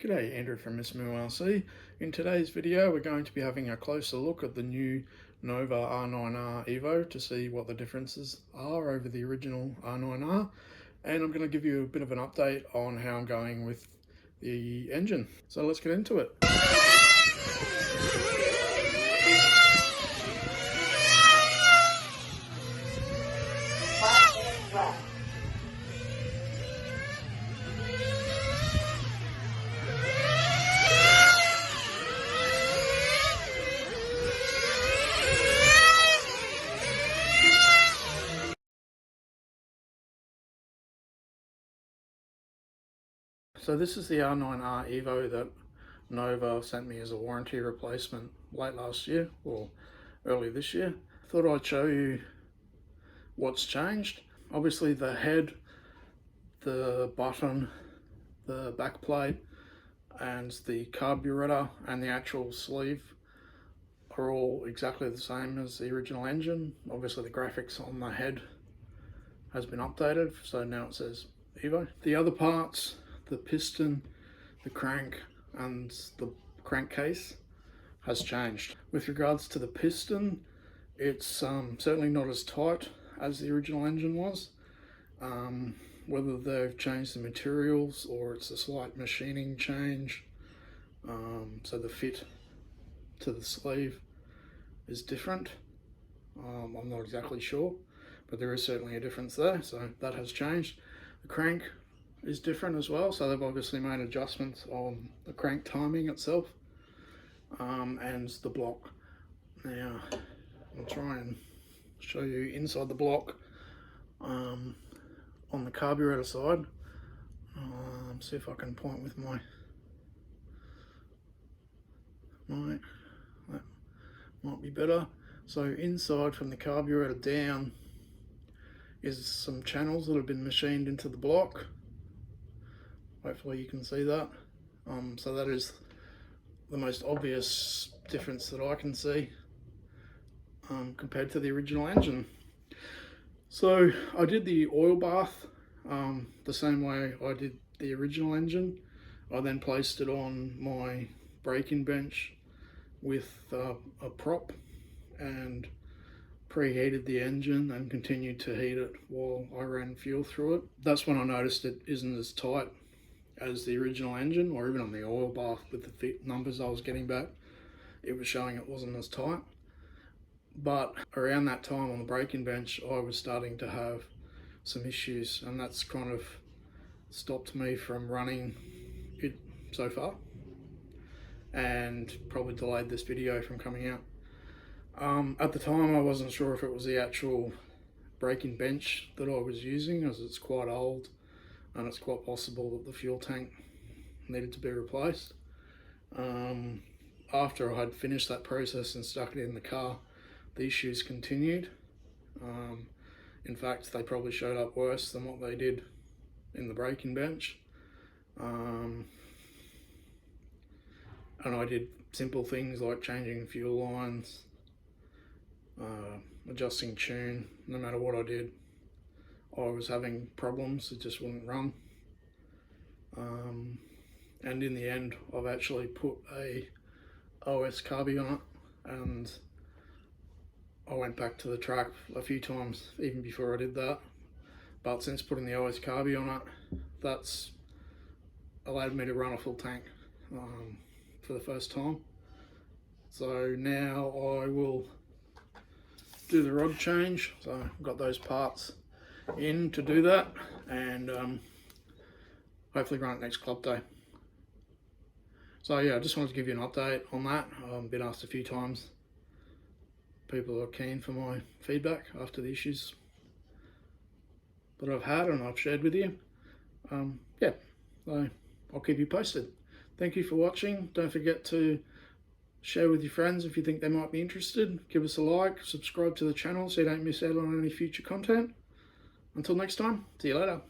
G'day, Andrew from MissMooRC. In today's video we're going to be having a closer look at the new Nova R9R Evo to see what the differences are over the original R9R, and I'm going to give you a bit of an update on how I'm going with the engine. So let's get into it. So this is the R9R Evo that Nova sent me as a warranty replacement late last year or early this year. Thought I'd show you what's changed. Obviously the head, the button, the back plate and the carburetor and the actual sleeve are all exactly the same as the original engine. Obviously the graphics on the head has been updated, so now it says Evo. The other parts, the piston, the crank and the crankcase has changed. With regards to the piston, it's certainly not as tight as the original engine was. Whether they've changed the materials or it's a slight machining change, so the fit to the sleeve is different. I'm not exactly sure, but there is certainly a difference there, so that has changed. The crank is different as well, so they've obviously made adjustments on the crank timing itself, and the block. Now I'll try and show you inside the block. On the carburetor side, see if I can point with my that might be better. So inside from the carburetor down is some channels that have been machined into the block. Hopefully you can see that. So that is the most obvious difference that I can see compared to the original engine. So I did the oil bath the same way I did the original engine. I then placed it on my braking bench with a prop and preheated the engine and continued to heat it while I ran fuel through it. That's when I noticed it isn't as tight as the original engine, or even on the oil bath with the fit numbers I was getting back, it was showing it wasn't as tight. But around that time on the braking bench, I was starting to have some issues, and that's kind of stopped me from running it so far and probably delayed this video from coming out. At the time I wasn't sure if it was the actual braking bench that I was using, as it's quite old and it's quite possible that the fuel tank needed to be replaced. After I had finished that process and stuck it in the car, the issues continued. In fact, they probably showed up worse than what they did in the braking bench. And I did simple things like changing fuel lines, adjusting tune. No matter what I did, I was having problems, it just wouldn't run. And in the end, I've actually put a OS carby on it, and I went back to the track a few times even before I did that. But since putting the OS carby on it, that's allowed me to run a full tank for the first time. So now I will do the rod change. So I've got those parts in to do that, and hopefully run it next club day. So yeah, I just wanted to give you an update on that. I've been asked a few times. People are keen for my feedback after the issues that I've had and I've shared with you. Yeah, so I'll keep you posted. Thank you for watching. Don't forget to share with your friends if you think they might be interested. Give us a like, subscribe to the channel so you don't miss out on any future content. Until next time, see you later.